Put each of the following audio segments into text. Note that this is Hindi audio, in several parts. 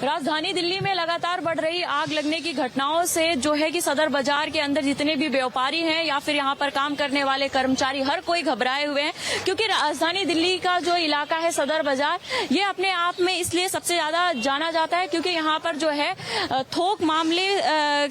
राजधानी दिल्ली में लगातार बढ़ रही आग लगने की घटनाओं से जो है कि सदर बाजार के अंदर जितने भी व्यापारी हैं या फिर यहाँ पर काम करने वाले कर्मचारी हर कोई घबराए हुए हैं, क्योंकि राजधानी दिल्ली का जो इलाका है सदर बाजार, ये अपने आप में इसलिए सबसे ज्यादा जाना जाता है क्योंकि यहाँ पर जो है थोक मामले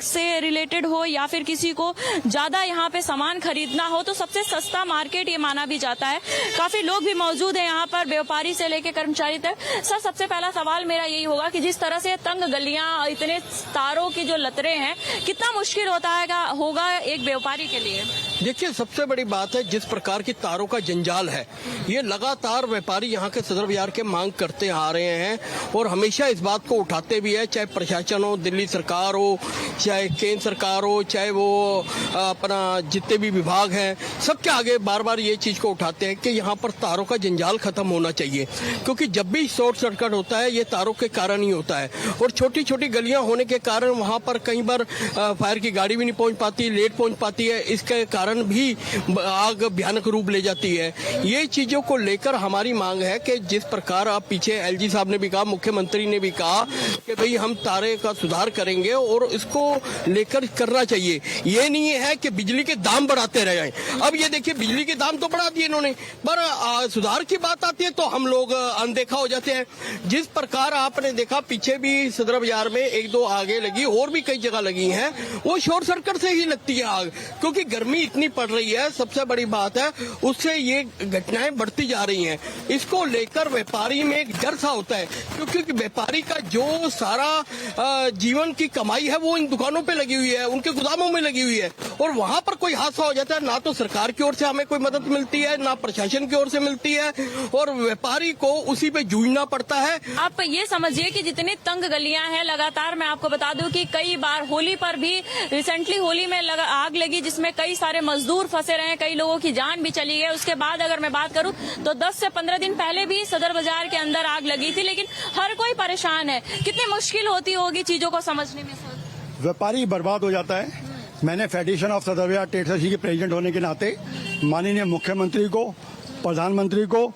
से रिलेटेड हो या फिर किसी को ज्यादा यहाँ पे सामान खरीदना हो तो सबसे सस्ता मार्केट ये माना भी जाता है। काफी लोग भी मौजूद है यहाँ पर, व्यापारी से लेकर कर्मचारी तक। सर, सबसे पहला सवाल मेरा यही होगा कि जिस तरह से तंग गलियां, इतने तारों की जो लतरे हैं, कितना मुश्किल होगा एक व्यापारी के लिए? देखिए, सबसे बड़ी बात है जिस प्रकार की तारों का जंजाल है, ये लगातार व्यापारी यहाँ के सदर बाजार के मांग करते आ रहे हैं और हमेशा इस बात को उठाते भी है, चाहे प्रशासन हो, दिल्ली सरकार हो, चाहे केंद्र सरकार हो, चाहे वो अपना जितने भी विभाग हैं, सबके आगे बार बार ये चीज को उठाते हैं कि यहाँ पर तारों का जंजाल खत्म होना चाहिए, क्योंकि जब भी शॉर्ट सर्किट होता है ये तारों के कारण ही होता है और छोटी छोटी गलियां होने के कारण वहां पर कई बार फायर की गाड़ी भी नहीं पहुंच पाती, लेट पहुंच पाती है, इसके कारण भी आग भयानक रूप ले जाती है। ये चीजों को लेकर हमारी मांग है कि जिस प्रकार आप पीछे एलजी साहब ने भी कहा, मुख्यमंत्री ने भी कहा कि भाई हम तारे का सुधार करेंगे और इसको लेकर करना चाहिए। ये नहीं है कि बिजली के दाम बढ़ाते रह जाएं। अब ये देखिए, बिजली के दाम तो बढ़ा दिए इन्होंने, पर सुधार की बात आती है तो हम लोग अनदेखा हो जाते हैं। जिस प्रकार आपने देखा पीछे भी सदर बाजार में एक दो आगे लगी, और भी कई जगह लगी हैं, वो शॉर्ट सर्किट से ही लगती है आग, क्योंकि गर्मी इतनी पड़ रही है। सबसे बड़ी बात है उससे ये घटनाएं बढ़ती जा रही हैं। इसको लेकर व्यापारी में एक डर सा होता है, क्योंकि व्यापारी का जो सारा जीवन की कमाई है वो इन दुकानों पे लगी हुई है, उनके गोदामों में लगी हुई है, और वहां पर कोई हादसा हो जाता है ना तो सरकार की ओर से हमें कोई मदद मिलती है, ना प्रशासन की ओर से मिलती है, और व्यापारी को उसी पे जूझना पड़ता है। आप ये समझिए कि जितनी तंग गलियां हैं, लगातार मैं आपको बता दूं कि कई बार होली पर भी, रिसेंटली होली में आग लगी जिसमें कई सारे मजदूर फंसे रहे, कई लोगों की जान भी चली गई। उसके बाद अगर मैं बात करूं तो 10 से 15 दिन पहले भी सदर बाजार के अंदर आग लगी थी, लेकिन हर कोई परेशान है। कितनी मुश्किल होती होगी चीजों को समझने में? सर, व्यापारी बर्बाद हो जाता है। मैंने फेडरेशन ऑफ सदर बाजार ट्रेड एसोसिएशन के प्रेसिडेंट होने के नाते माननीय मुख्यमंत्री को, प्रधानमंत्री को,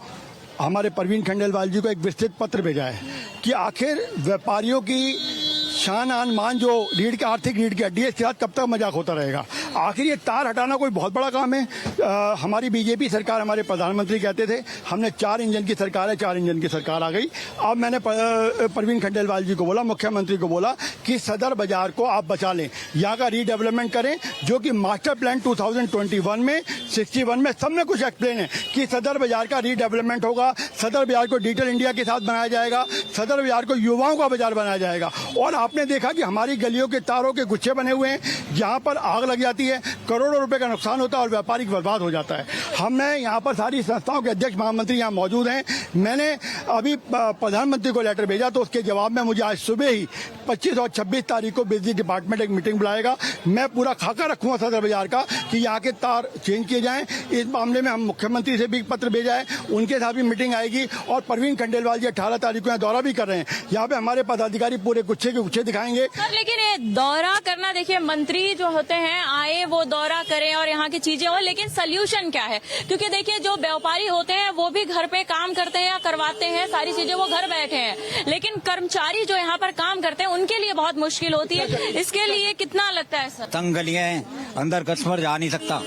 हमारे परवीन खंडेलवाल जी को एक विस्तृत पत्र भेजा है कि आखिर व्यापारियों की शान आन मान जो रीढ़ के आर्थिक रीढ़ की हड्डी है, इसके साथ कब तक मजाक होता रहेगा? आखिर ये तार हटाना कोई बहुत बड़ा काम है। हमारी बीजेपी सरकार, हमारे प्रधानमंत्री कहते थे हमने 4 इंजन की सरकार है, 4 इंजन की सरकार आ गई। अब मैंने परवीन खंडेलवाल जी को बोला, मुख्यमंत्री को बोला कि सदर बाजार को आप बचा लें, यहाँ का रीडेवलपमेंट करें, जो कि मास्टर प्लान 2021 में 61 में सब में कुछ एक्सप्लेन है कि सदर बाजार का रीडेवलपमेंट होगा, सदर बाजार को डिजिटल इंडिया के साथ बनाया जाएगा, सदर बाजार को युवाओं का बाजार बनाया जाएगा। और आपने देखा कि हमारी गलियों के तारों के गुच्छे बने हुए हैं, जहां पर आग लग जाती है, करोड़ों रुपए का नुकसान होता है और व्यापारी बर्बाद हो जाता है। हमने यहाँ पर सारी संस्थाओं के अध्यक्ष महामंत्री यहाँ मौजूद हैं। मैंने अभी प्रधानमंत्री को लेटर भेजा तो उसके जवाब में मुझे आज सुबह ही 25 और 26 तारीख को बिजली डिपार्टमेंट एक मीटिंग बुलाएगा। मैं पूरा खाका रखूंगा सदर बाजार का कि यहाँ के तार चेंज किए जाएं। इस मामले में हम मुख्यमंत्री से भी पत्र भेजा है, उनके साथ भी मीटिंग आएगी। और परवीन खंडेलवाल जी 18 तारीख को यहाँ दौरा भी कर रहे हैं, यहाँ पे हमारे पदाधिकारी पूरे गुच्छे के गुच्छे दिखाएंगे। सर, लेकिन ये दौरा करना, देखिए मंत्री जो होते हैं आए वो दौरा करें और यहाँ की चीजें हो, लेकिन सोल्यूशन क्या है? क्योंकि देखिए जो व्यापारी होते हैं वो भी घर पे काम करते हैं या करवाते हैं सारी चीजें, वो घर बैठे हैं, लेकिन कर्मचारी जो यहाँ पर काम करते हैं उनके लिए बहुत मुश्किल होती है। इसके लिए कितना लगता है? सर, तंग गलियां हैं, अंदर कस्टमर जा नहीं सकता,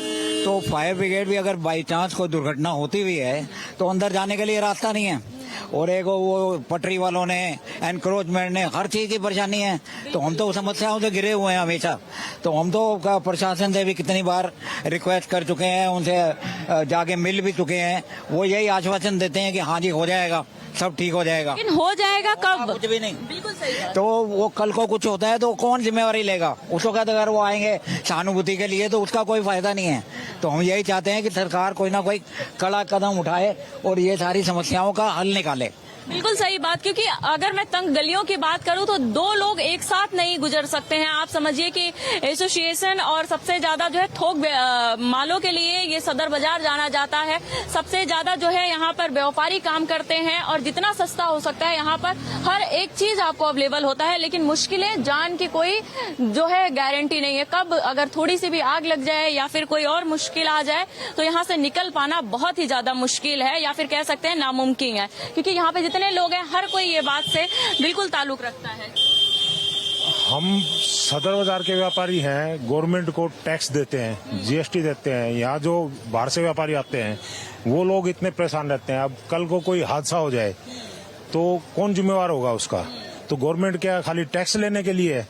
तो फायर ब्रिगेड भी अगर बाई चांस कोई दुर्घटना होती हुई है तो अंदर जाने के लिए रास्ता नहीं है। और एक वो पटरी वालों ने, एनक्रोचमेंट ने, हर चीज की परेशानी है। तो हम तो समस्याओं से घिरे हुए हैं हमेशा। तो हम तो प्रशासन से भी कितनी बार रिक्वेस्ट कर चुके हैं, उनसे जाके मिल भी चुके हैं। वो यही आश्वासन देते हैं कि हाँ जी हो जाएगा, सब ठीक हो जाएगा। लेकिन हो जाएगा कब? कुछ भी नहीं। बिल्कुल सही है। तो वो कल को कुछ होता है तो कौन जिम्मेवारी लेगा? उसको कहते अगर वो आएंगे सहानुभूति के लिए तो उसका कोई फायदा नहीं है। तो हम यही चाहते हैं कि सरकार कोई ना कोई कड़ा कदम उठाए और ये सारी समस्याओं का हल निकाले। बिल्कुल सही बात, क्योंकि अगर मैं तंग गलियों की बात करूं तो 2 लोग एक साथ नहीं गुजर सकते हैं। आप समझिए कि एसोसिएशन और सबसे ज्यादा जो है थोक मालों के लिए ये सदर बाजार जाना जाता है। सबसे ज्यादा जो है यहाँ पर व्यापारी काम करते हैं और जितना सस्ता हो सकता है यहाँ पर हर एक चीज आपको अवेलेबल होता है, लेकिन मुश्किलें, जान की कोई जो है गारंटी नहीं है। कब अगर थोड़ी सी भी आग लग जाए या फिर कोई और मुश्किल आ जाए तो यहाँ से निकल पाना बहुत ही ज्यादा मुश्किल है, या फिर कह सकते हैं नामुमकिन है, क्योंकि यहाँ पे जितने लोग हैं हर कोई ये बात से बिल्कुल ताल्लुक रखता है। हम सदर बाजार के व्यापारी हैं, गवर्नमेंट को टैक्स देते हैं, जीएसटी देते हैं। यहाँ जो बाहर से व्यापारी आते हैं वो लोग इतने परेशान रहते हैं। अब कल को कोई हादसा हो जाए तो कौन जिम्मेवार होगा उसका? तो गवर्नमेंट क्या खाली टैक्स लेने के लिए है?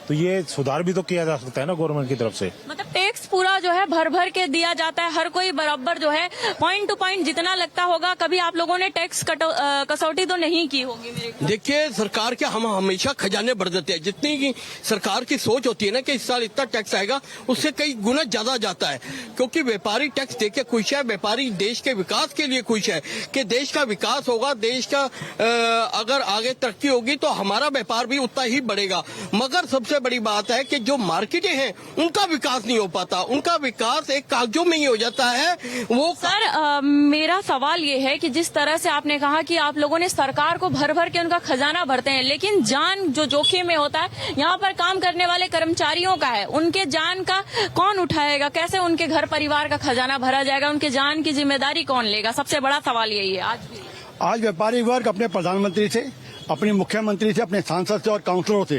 तो ये सुधार भी तो किया जा सकता है ना गवर्नमेंट की तरफ से। मतलब टैक्स पूरा जो है भर भर के दिया जाता है, हर कोई बराबर जो है पॉइंट टू पॉइंट जितना लगता होगा। कभी आप लोगों ने टैक्स कसौटी तो नहीं की होगी मेरे ख्याल। देखिए, सरकार के हम हमेशा खजाने भर देते हैं। जितनी की सरकार की सोच होती है ना कि इस साल इतना टैक्स आएगा, उससे कई गुना ज्यादा जाता है। क्योंकि व्यापारी टैक्स देके खुश है, व्यापारी देश के विकास के लिए खुश है कि देश का विकास होगा, देश का अगर आगे तरक्की होगी तो हमारा व्यापार भी उतना ही बढ़ेगा। मगर सबसे बड़ी बात है कि जो मार्केटें हैं उनका विकास नहीं हो पाता, उनका विकास एक कागजों में ही हो जाता है। वो सर मेरा सवाल ये है कि जिस तरह से आपने कहा कि आप लोगों ने सरकार को भर भर के उनका खजाना भरते हैं, लेकिन जान जो जोखिम में होता है यहाँ पर काम करने वाले कर्मचारियों का है, उनके जान का कौन उठाएगा? कैसे उनके घर परिवार का खजाना भरा जाएगा? उनके जान की जिम्मेदारी कौन लेगा? सबसे बड़ा सवाल यही है आज व्यापारी वर्ग अपने प्रधानमंत्री से, अपने मुख्यमंत्री से, अपने सांसद से और काउंसलरों से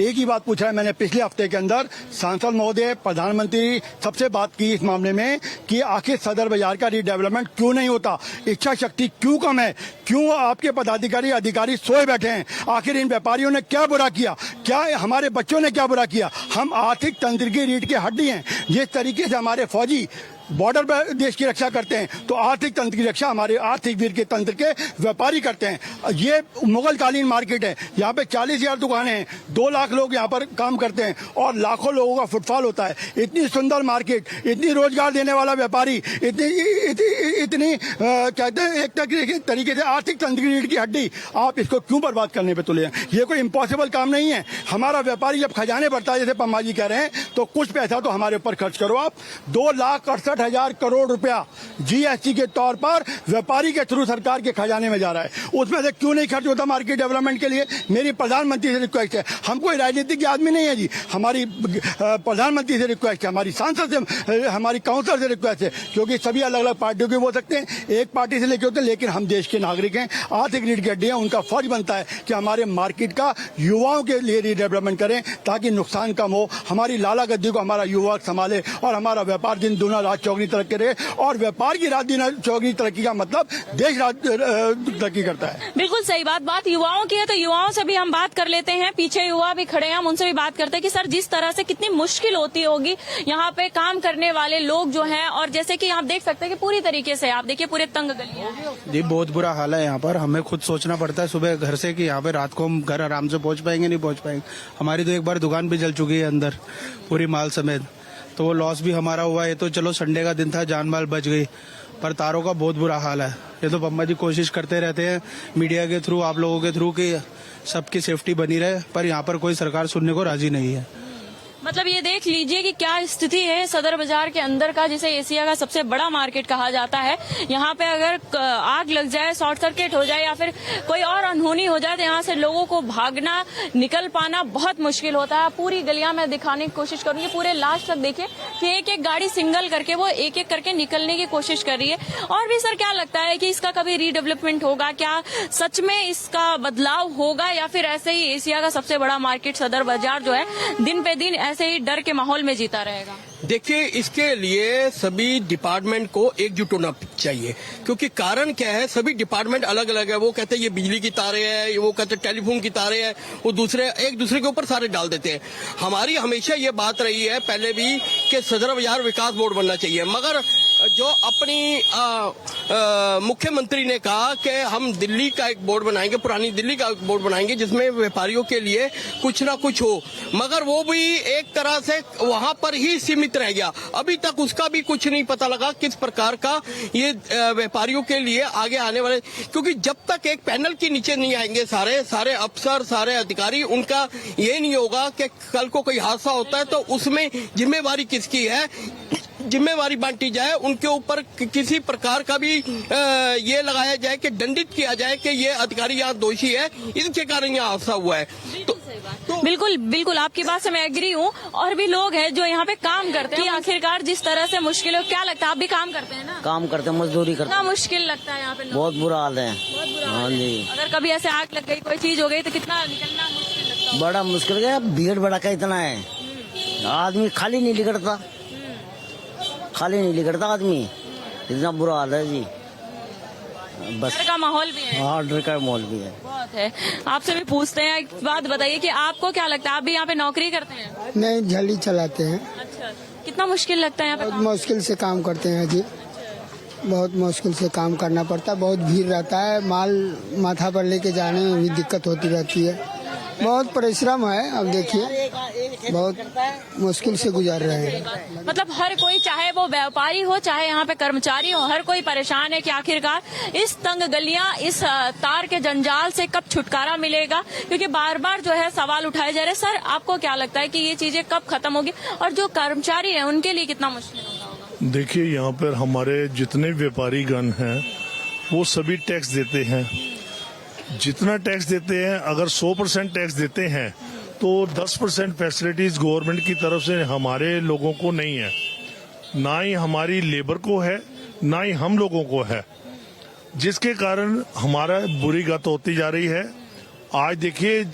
एक ही बात पूछा है। मैंने पिछले हफ्ते के अंदर सांसद महोदय, प्रधानमंत्री सबसे बात की इस मामले में कि आखिर सदर बाजार का रीडेवलपमेंट क्यों नहीं होता, इच्छा शक्ति क्यों कम है, क्यों आपके पदाधिकारी अधिकारी सोए बैठे हैं, आखिर इन व्यापारियों ने क्या बुरा किया, क्या हमारे बच्चों ने क्या बुरा किया? हम आर्थिक तंत्र की रीढ़ की हड्डी हैं। जिस तरीके से हमारे फौजी बॉर्डर पर देश की रक्षा करते हैं तो आर्थिक तंत्र की रक्षा हमारे आर्थिक वीर के तंत्र के व्यापारी करते हैं। ये मुगलकालीन मार्केट है, यहाँ पे 40,000 दुकानें हैं, 2 लाख लोग यहाँ पर काम करते हैं और लाखों लोगों का फुटफॉल होता है। इतनी सुंदर मार्केट, इतनी रोजगार देने वाला व्यापारी, इतनी कहते हैं एक तरीके से आर्थिक तंत्र की रीढ़ की हड्डी, आप इसको क्यों बर्बाद करने पर तुले हैं? ये कोई इम्पॉसिबल काम नहीं है। हमारा व्यापारी जब खजाने भरता है, जैसे पम्मा जी कह रहे हैं, तो कुछ पैसा तो हमारे ऊपर खर्च करो आप। 2,68,000 करोड़ रुपया जीएसटी के तौर पर व्यापारी के थ्रू सरकार के खजाने में जा रहा है। उसमें से क्यों नहीं खर्च होता मार्केट डेवलपमेंट के लिए? मेरी प्रधानमंत्री से रिक्वेस्ट है, हम कोई राजनीतिक आदमी नहीं है जी, हमारी प्रधानमंत्री से रिक्वेस्ट है, हमारी सांसद से, हमारी काउंसलर से रिक्वेस्ट है, क्योंकि सभी अलग अलग पार्टियों के हो सकते हैं, एक पार्टी से लेके होते हैं, लेकिन हम देश के नागरिक हैं, आर्थिक रीढ़ की हड्डी हैं। उनका फर्ज बनता है कि हमारे मार्केट का युवाओं के लिए रीडेवलपमेंट करें ताकि नुकसान कम हो, हमारी लाला गद्दी को हमारा युवा संभाले और हमारा व्यापार दिन दूना रात चौगनी तरक्की करे। और व्यापार की रात दिन चौगनी तरक्की का मतलब देश तरक्की करता है। बिल्कुल सही बात युवाओं की है, तो युवाओं से भी हम बात कर लेते हैं। पीछे युवा भी खड़े हैं, हम उनसे भी बात करते हैं कि सर जिस तरह से कितनी मुश्किल होती होगी यहाँ पे काम करने वाले लोग जो हैं, और जैसे कि आप देख सकते हैं कि पूरी तरीके से आप देखिए पूरे तंग गलियां हैं जी, बहुत बुरा हाल है यहाँ पर। हमें खुद सोचना पड़ता है सुबह घर से कि यहाँ पे रात को हम घर आराम से पहुँच पाएंगे, नहीं पहुँच पाएंगे। हमारी तो एक बार दुकान भी जल चुकी है अंदर, पूरी माल समेत, तो वो लॉस भी हमारा हुआ है। तो चलो संडे का दिन था, जान माल बच गई, पर तारों का बहुत बुरा हाल है। ये तो पम्मा जी कोशिश करते रहते हैं मीडिया के थ्रू, आप लोगों के थ्रू, कि सबकी सेफ्टी बनी रहे, पर यहाँ पर कोई सरकार सुनने को राजी नहीं है। मतलब ये देख लीजिए कि क्या स्थिति है सदर बाजार के अंदर का, जिसे एशिया का सबसे बड़ा मार्केट कहा जाता है। यहाँ पे अगर आग लग जाए, शॉर्ट सर्किट हो जाए या फिर कोई और अनहोनी हो जाए तो यहाँ से लोगों को भागना, निकल पाना बहुत मुश्किल होता है। पूरी गलियां मैं दिखाने की कोशिश करूंगी, पूरे लास्ट तक देखिए कि एक एक गाड़ी सिंगल करके वो एक एक करके निकलने की कोशिश कर रही है। और भी सर क्या लगता है कि इसका कभी रीडेवलपमेंट होगा? क्या सच में इसका बदलाव होगा या फिर ऐसे ही एशिया का सबसे बड़ा मार्केट सदर बाजार जो है दिन पे दिन ऐसे ही डर के माहौल में जीता रहेगा? देखिए, इसके लिए सभी डिपार्टमेंट को एकजुट होना चाहिए, क्योंकि कारण क्या है, सभी डिपार्टमेंट अलग अलग है। वो कहते हैं ये बिजली की तारें हैं, वो कहते हैं टेलीफोन की तारें हैं, वो एक दूसरे के ऊपर सारे डाल देते हैं। हमारी हमेशा ये बात रही है पहले भी कि सदर बाजार विकास बोर्ड बनना चाहिए, मगर जो अपनी मुख्यमंत्री ने कहा कि हम दिल्ली का एक बोर्ड बनाएंगे, पुरानी दिल्ली का एक बोर्ड बनाएंगे जिसमें व्यापारियों के लिए कुछ ना कुछ हो, मगर वो भी एक तरह से वहां पर ही सीमित रह गया। अभी तक उसका भी कुछ नहीं पता लगा किस प्रकार का ये व्यापारियों के लिए आगे आने वाले, क्योंकि जब तक एक पैनल के नीचे नहीं आएंगे सारे अफसर, सारे अधिकारी, उनका ये नहीं होगा कि कल को कोई हादसा होता है तो उसमें जिम्मेवारी किसकी है, जिम्मेवारी बांटी जाए, उनके ऊपर किसी प्रकार का भी ये लगाया जाए कि दंडित किया जाए कि ये अधिकारी यहाँ दोषी है, इसके कारण यहाँ हादसा हुआ है। तो बिल्कुल आपकी बात से मैं एग्री हूँ। और भी लोग हैं जो यहाँ पे काम करते हैं, आखिरकार जिस तरह से मुश्किल है, क्या लगता है आप भी काम करते हैं ना? काम करते हैं, मजदूरी करते हैं। कितना मुश्किल लगता है यहाँ पे? बहुत बुरा हाल है। बुरा हाँ जी। अगर कभी ऐसे आग लग गई, कोई चीज हो गई तो कितना निकलना मुश्किल लगता है। बड़ा मुश्किल है, भीड़ भड़का इतना है, आदमी खाली नहीं निकलता, खाली नहीं निकलता आदमी, इतना बुरा हाल है जी। बस डर का माहौल भी है, हाँ, डर का माहौल भी है। बहुत है। आपसे भी पूछते हैं, एक बात बताइए कि आपको क्या लगता है, आप भी यहाँ पे नौकरी करते हैं? नहीं, झली चलाते हैं। अच्छा, कितना मुश्किल लगता है यहाँ पे बहुत काम? मुश्किल से काम करते हैं जी, बहुत मुश्किल से काम करना पड़ता है, बहुत भीड़ रहता है, माल माथा पर लेके जाने में भी दिक्कत होती रहती है, बहुत परिश्रम है। अब देखिए बहुत मुश्किल से गुजार रहे हैं। मतलब हर कोई, चाहे वो व्यापारी हो चाहे यहाँ पे कर्मचारी हो, हर कोई परेशान है कि आखिरकार इस तंग गलियां, इस तार के जंजाल से कब छुटकारा मिलेगा, क्योंकि बार बार जो है सवाल उठाए जा रहे हैं। सर, आपको क्या लगता है कि ये चीजें कब खत्म होगी और जो कर्मचारी है उनके लिए कितना मुश्किल होगा? देखिए, यहाँ पर हमारे जितने व्यापारी गण हैं वो सभी टैक्स देते हैं। जितना टैक्स देते हैं, अगर 100% टैक्स देते हैं तो 10% फैसिलिटीज गवर्नमेंट की तरफ से हमारे लोगों को नहीं है, ना ही हमारी लेबर को है, ना ही हम लोगों को है, जिसके कारण हमारा बुरी गत होती जा रही है। आज देखिए,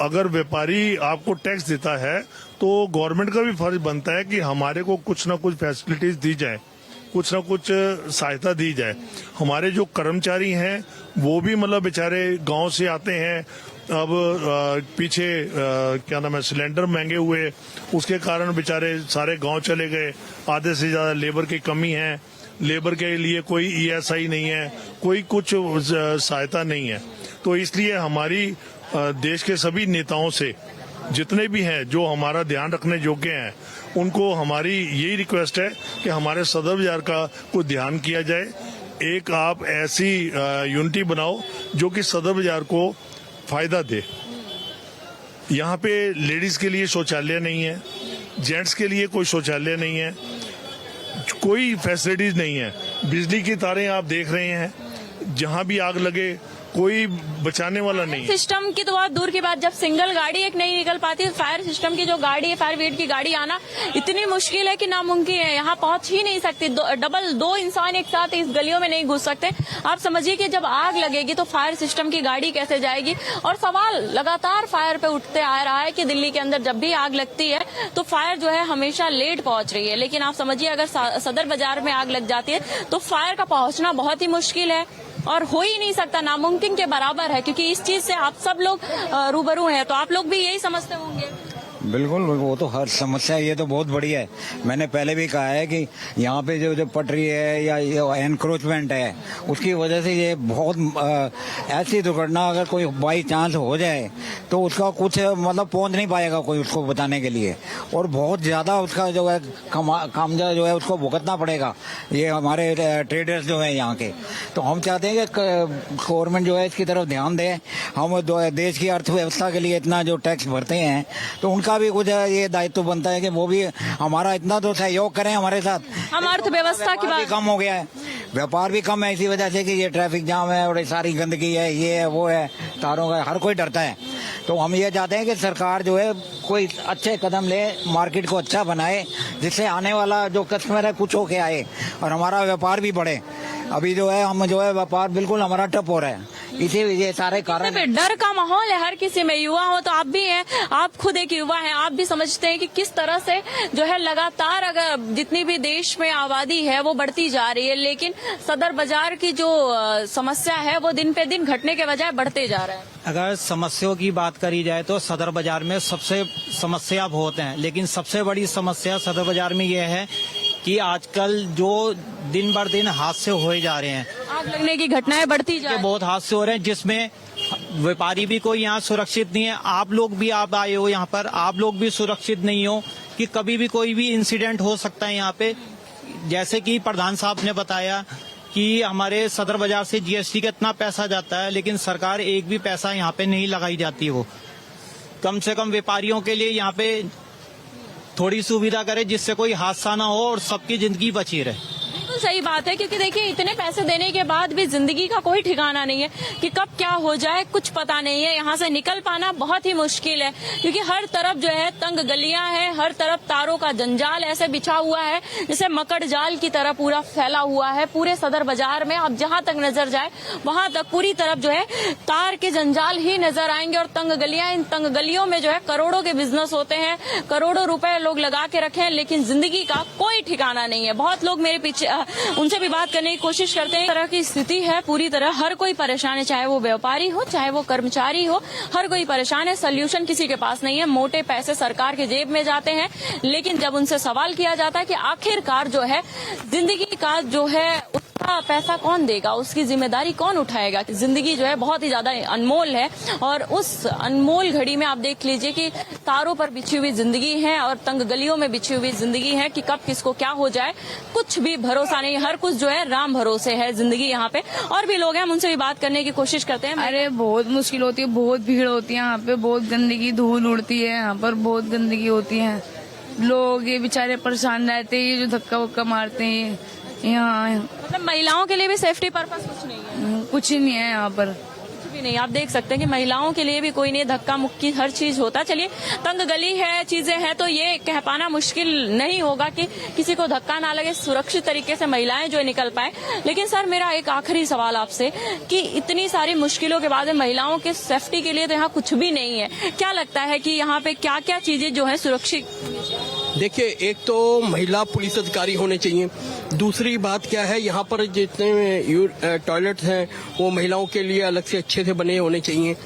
अगर व्यापारी आपको टैक्स देता है तो गवर्नमेंट का भी फर्ज बनता है कि हमारे को कुछ ना कुछ फैसिलिटीज दी जाए, कुछ ना कुछ सहायता दी जाए। हमारे जो कर्मचारी हैं वो भी मतलब बेचारे गांव से आते हैं। अब पीछे क्या नाम है, सिलेंडर महंगे हुए, उसके कारण बेचारे सारे गांव चले गए। आधे से ज्यादा लेबर की कमी है, लेबर के लिए कोई ESI नहीं है, कोई कुछ सहायता नहीं है। तो इसलिए हमारी देश के सभी नेताओं से, जितने भी हैं जो हमारा ध्यान रखने योग्य हैं, उनको हमारी यही रिक्वेस्ट है कि हमारे सदर बाजार का कुछ ध्यान किया जाए। एक आप ऐसी यूनिटी बनाओ जो कि सदर बाजार को फायदा दे। यहाँ पे लेडीज के लिए शौचालय नहीं है, जेंट्स के लिए कोई शौचालय नहीं है, कोई फैसिलिटीज नहीं है। बिजली की तारें आप देख रहे हैं, जहाँ भी आग लगे कोई बचाने वाला नहीं है। सिस्टम की तो बहुत दूर की बात, जब सिंगल गाड़ी एक नहीं निकल पाती, फायर सिस्टम की जो गाड़ी है, फायर ब्रिगेड की गाड़ी आना इतनी मुश्किल है कि नामुमकिन है, यहाँ पहुंच ही नहीं सकती। दो इंसान एक साथ इस गलियों में नहीं घुस सकते। आप समझिए कि जब आग लगेगी तो फायर सिस्टम की गाड़ी कैसे जाएगी। और सवाल लगातार फायर पे उठते आ रहा है कि दिल्ली के अंदर जब भी आग लगती है तो फायर जो है हमेशा लेट पहुंच रही है, लेकिन आप समझिए अगर सदर बाजार में आग लग जाती है तो फायर का पहुंचना बहुत ही मुश्किल है और हो ही नहीं सकता, नामुमकिन के बराबर है, क्योंकि इस चीज से आप सब लोग रूबरू हैं, तो आप लोग भी यही समझते होंगे। बिल्कुल, वो तो हर समस्या, ये तो बहुत बड़ी है। मैंने पहले भी कहा है कि यहाँ पे जो पटरी है या एनक्रोचमेंट है, उसकी वजह से ये बहुत ऐसी दुर्घटना अगर कोई बाई चांस हो जाए तो उसका कुछ मतलब पहुंच नहीं पाएगा कोई उसको बचाने के लिए, और बहुत ज्यादा उसका जो है खामियाजा जो है उसको भुगतना पड़ेगा ये हमारे ट्रेडर्स जो है यहाँ के। तो हम चाहते हैं कि गवर्नमेंट जो है इसकी तरफ ध्यान दे। हम देश की अर्थव्यवस्था के लिए इतना जो टैक्स भरते हैं तो उनका भी कुछ ये दायित्व बनता है कि वो भी हमारा इतना तो सहयोग करें हमारे साथ। हम अर्थव्यवस्था की बात, कम हो गया है, व्यापार भी कम है इसी वजह से कि ये ट्रैफिक जाम है और ये सारी गंदगी है, ये है वो है, तारों का, हर कोई डरता है। तो हम ये चाहते हैं कि सरकार जो है कोई अच्छे कदम ले, मार्केट को अच्छा बनाए, जिससे आने वाला जो कस्टमर है कुछ होके आए और हमारा व्यापार भी बढ़े। अभी जो है हम जो है व्यापार बिल्कुल हमारा ठप हो रहा है, इसी ये सारे कारण। डर का माहौल है हर किसी में, युवा हो तो आप भी हैं, आप खुद एक युवा हैं, आप भी समझते हैं कि किस तरह से जो है लगातार अगर जितनी भी देश में आबादी है वो बढ़ती जा रही है, लेकिन सदर बाजार की जो समस्या है वो दिन पे दिन घटने के बजाय बढ़ते जा रहा है। अगर समस्याओं की बात करी जाए तो सदर बाजार में सबसे समस्या बहुत हैं, लेकिन सबसे बड़ी समस्या सदर बाजार में यह है कि आजकल जो दिन बर दिन हादसे होए जा रहे हैं, आग लगने की घटनाएं बढ़ती जा रही हैं, बहुत हादसे हो रहे हैं, जिसमें व्यापारी भी कोई यहाँ सुरक्षित नहीं है। आप लोग भी, आप आए हो यहाँ पर, आप लोग भी सुरक्षित नहीं हो कि कभी भी कोई भी इंसिडेंट हो सकता है यहाँ पे। जैसे कि प्रधान साहब ने बताया कि हमारे सदर बाजार से GST का इतना पैसा जाता है, लेकिन सरकार एक भी पैसा यहाँ पे नहीं लगाई जाती। वो कम से कम व्यापारियों के लिए यहाँ पे थोड़ी सुविधा करे जिससे कोई हादसा ना हो और सबकी जिंदगी बची रहे। सही बात है, क्योंकि देखिए इतने पैसे देने के बाद भी जिंदगी का कोई ठिकाना नहीं है कि कब क्या हो जाए, कुछ पता नहीं है। यहाँ से निकल पाना बहुत ही मुश्किल है, क्योंकि हर तरफ जो है तंग गलियां हैं, हर तरफ तारों का जंजाल ऐसे बिछा हुआ है जैसे मकड़ जाल की तरह पूरा फैला हुआ है। पूरे सदर बाजार में अब जहां तक नजर जाए वहां तक पूरी तरफ जो है तार के जंजाल ही नजर आएंगे और तंग गलियां, इन तंग गलियों में जो है करोड़ों के बिजनेस होते हैं, करोड़ों रुपए लोग लगा के रखे हैं, लेकिन जिंदगी का कोई ठिकाना नहीं है। बहुत लोग मेरे पीछे उनसे भी बात करने की कोशिश करते हैं। इस तरह की स्थिति है, पूरी तरह हर कोई परेशान है, चाहे वो व्यापारी हो चाहे वो कर्मचारी हो, हर कोई परेशान है। सोल्यूशन किसी के पास नहीं है। मोटे पैसे सरकार के जेब में जाते हैं, लेकिन जब उनसे सवाल किया जाता है कि आखिरकार जो है जिंदगी का जो है उसका पैसा कौन देगा, उसकी जिम्मेदारी कौन उठाएगा, जिंदगी जो है बहुत ही ज्यादा अनमोल है। और उस अनमोल घड़ी में आप देख लीजिए कि तारों पर बिछी हुई जिंदगी है और तंग गलियों में बिछी हुई जिंदगी है कि कब किसको क्या हो जाए कुछ भी भरोसा नहीं। हर कुछ जो है राम भरोसे है जिंदगी यहाँ पे। और भी लोग हैं, हम उनसे भी बात करने की कोशिश करते हैं। अरे बहुत मुश्किल होती है, बहुत भीड़ होती है यहाँ पे, बहुत गंदगी धूल उड़ती है, यहाँ पर बहुत गंदगी होती है। लोग ये बेचारे परेशान रहते हैं, ये जो धक्का वक्का मारते हैं यहाँ। मतलब महिलाओं के लिए भी सेफ्टी पर्पस कुछ नहीं है? कुछ ही नहीं है यहाँ पर, भी नहीं। आप देख सकते हैं कि महिलाओं के लिए भी कोई नहीं, धक्का मुक्की हर चीज होता। चलिए, तंग गली है, चीजें हैं, तो ये कह पाना मुश्किल नहीं होगा कि किसी को धक्का ना लगे, सुरक्षित तरीके से महिलाएं जो निकल पाए। लेकिन सर, मेरा एक आखिरी सवाल आपसे कि इतनी सारी मुश्किलों के बाद महिलाओं के सेफ्टी के लिए तो यहाँ कुछ भी नहीं है। क्या लगता है कि यहाँ पे क्या क्या चीजें जो है सुरक्षित? देखिए, एक तो महिला पुलिस अधिकारी होने चाहिए। दूसरी बात क्या है, यहाँ पर जितने टॉयलेट्स हैं वो महिलाओं के लिए अलग से अच्छे से बने होने चाहिए।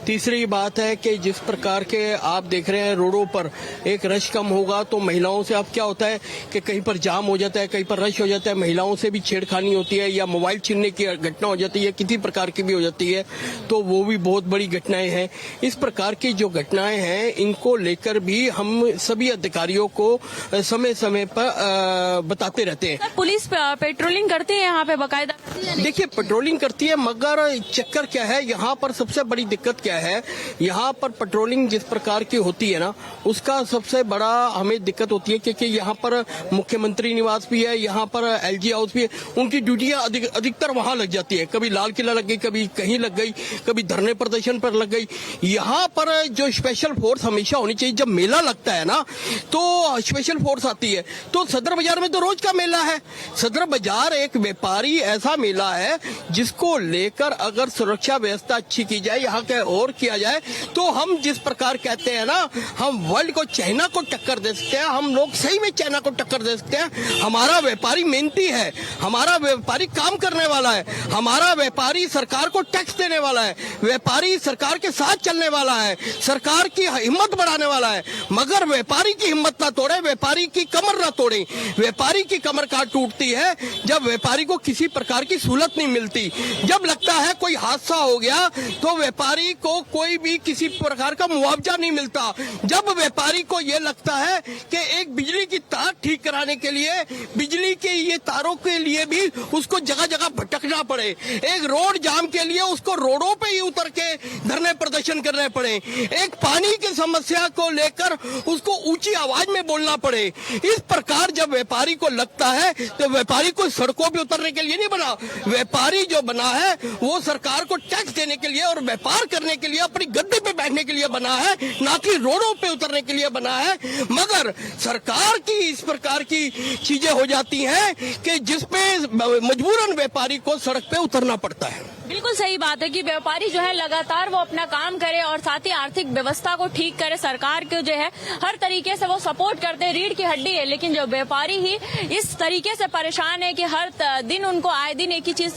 तीसरी बात है कि जिस प्रकार के आप देख रहे हैं रोडों पर एक रश कम होगा तो महिलाओं से अब क्या होता है कि कहीं पर जाम हो जाता है, कहीं पर रश हो जाता है, महिलाओं से भी छेड़खानी होती है या मोबाइल छीनने की घटना हो जाती है, किसी प्रकार की भी हो जाती है, तो वो भी बहुत बड़ी घटनाएं हैं। इस प्रकार की जो घटनाएं हैं इनको लेकर भी हम सभी अधिकारियों को समय समय पर बताते रहते हैं। पुलिस पेट्रोलिंग करती है यहाँ पे बाकायदा? देखिए, पेट्रोलिंग करती है, मगर चक्कर क्या है, यहाँ पर सबसे बड़ी दिक्कत क्या है, यहाँ पर पेट्रोलिंग जिस प्रकार की होती है ना, उसका सबसे बड़ा हमें दिक्कत होती है क्योंकि यहाँ पर मुख्यमंत्री निवास भी है, यहाँ पर एलजी हाउस भी है, उनकी ड्यूटियां अधिकतर वहां लग जाती है। कभी लाल किला लग गई, कभी कहीं लग गई, कभी धरने प्रदर्शन पर लग गई। यहाँ पर जो स्पेशल फोर्स हमेशा होनी चाहिए। जब मेला लगता है ना तो स्पेशल फोर्स आती है। तो सदर बाजार में तो रोज का मेला है। सदर बाजार एक व्यापारी ऐसा मेला है जिसको लेकर अगर सुरक्षा व्यवस्था अच्छी की जाए, यहाँ के और किया जाए, तो हम जिस प्रकार कहते हैं ना, हम वर्ल्ड को, चाइना को टक्कर दे सकते हैं। हम लोग सही में चाइना को टक्कर दे सकते हैं। हमारा व्यापारी मेहनती है, हमारा व्यापारी काम करने वाला है, हमारा व्यापारी सरकार को टैक्स देने वाला है, व्यापारी सरकार के साथ चलने वाला है, सरकार की हिम्मत बढ़ाने वाला है। मगर व्यापारी की हिम्मत ना तोड़े, व्यापारी की कमर ना तोड़े। व्यापारी की कमर कहाँ टूटती है? जब व्यापारी को किसी प्रकार की सहूलत नहीं मिलती। जब लगता है कोई हादसा हो गया तो व्यापारी को कोई भी किसी प्रकार का मुआवजा नहीं मिलता। जब व्यापारी को यह लगता है कि एक बिजली की तार ठीक कराने के लिए, बिजली के ये तारों के लिए भी उसको जगह जगह भटकना पड़े, एक रोड जाम के लिए उसको रोडों पे ही उतर के धरने प्रदर्शन करने पड़े, एक पानी की समस्या को लेकर उसको ऊंची आवाज में बोलना पड़े, इस प्रकार जब व्यापारी को लगता है तो व्यापारी को सड़कों पे उतरने के लिए नहीं बना। व्यापारी जो बना है वो सरकार को टैक्स देने के लिए और व्यापार करने के लिए, अपनी गद्दे पे बैठने के लिए बना है, ना कि रोडों पे उतरने के लिए बना है। मगर सरकार की इस प्रकार की चीजें हो जाती हैं कि जिसपे मजबूरन व्यापारी को सड़क पे उतरना पड़ता है। बिल्कुल सही बात है कि व्यापारी जो है लगातार वो अपना काम करे और साथ ही आर्थिक व्यवस्था को ठीक करे। सरकार को जो है हर तरीके से वो सपोर्ट करते हैं, रीढ़ की हड्डी है। लेकिन जो व्यापारी ही इस तरीके से परेशान है कि हर दिन उनको आए दिन एक ही चीज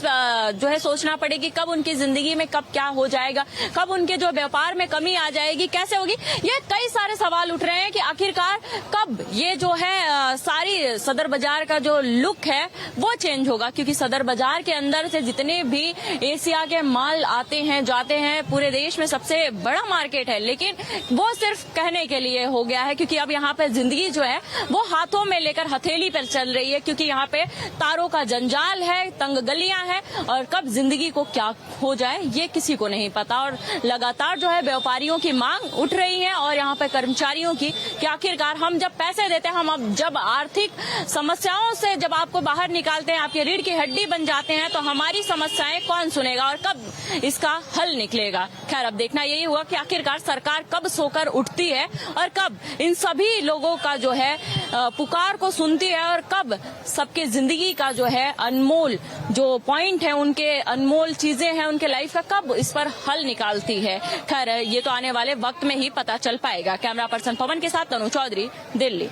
जो है सोचना पड़ेगी, कब उनकी जिंदगी में कब क्या हो जाएगा, कब उनके जो व्यापार में कमी आ जाएगी, कैसे होगी। ये कई सारे सवाल उठ रहे हैं कि आखिरकार कब ये जो है सारी सदर बाजार का जो लुक है वो चेंज होगा। क्योंकि सदर बाजार के अंदर से जितने भी एशिया के माल आते हैं जाते हैं, पूरे देश में सबसे बड़ा मार्केट है, लेकिन वो सिर्फ कहने के लिए हो गया है, क्योंकि अब यहाँ पे जिंदगी जो है वो हाथों में लेकर हथेली पर चल रही है, क्योंकि यहाँ पे तारों का जंजाल है, तंग गलियां हैं, और कब जिंदगी को क्या हो जाए ये किसी को नहीं पता। और लगातार जो है व्यापारियों की मांग उठ रही है और यहाँ पे कर्मचारियों की कि आखिरकार हम जब पैसे देते हैं, हम अब जब आर्थिक समस्याओं से जब आपको बाहर निकालते हैं, आपकी रीढ़ की हड्डी बन जाते हैं, तो हमारी समस्याएं कौन सुनेगा और कब इसका हल निकलेगा। खैर, अब देखना यही हुआ कि आखिरकार सरकार कब सोकर उठती है और कब इन सभी लोगों का जो है पुकार को सुनती है और कब सबके जिंदगी का जो है अनमोल जो पॉइंट है, उनके अनमोल चीजें हैं उनके लाइफ का, कब इस पर हल निकालती है। खैर, ये तो आने वाले वक्त में ही पता चल पाएगा। कैमरा पर्सन पवन के साथ तनु चौधरी, दिल्ली।